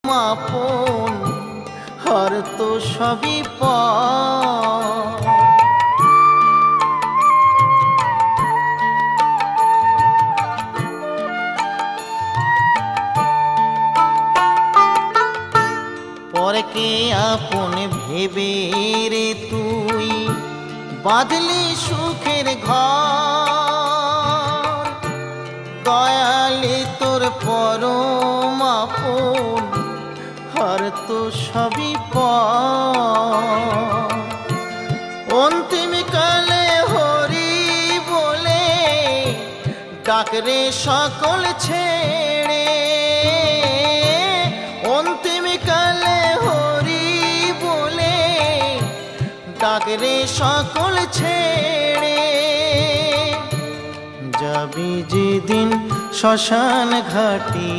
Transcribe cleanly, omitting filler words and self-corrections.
আপন আর তো সবই পর। পরকে আপন ভেবে রে তুই বাঁধলি সুখের ঘর, দয়ালে তোর পরম আপন আর তো সবই পর। অন্তিম কালে হরি বলে ডাকরে সকল ছেড়ে, অন্তিম কালে হরি বলে ডাকরে সকল ছেড়ে। যাবি যেদিন শ্মশান ঘাটি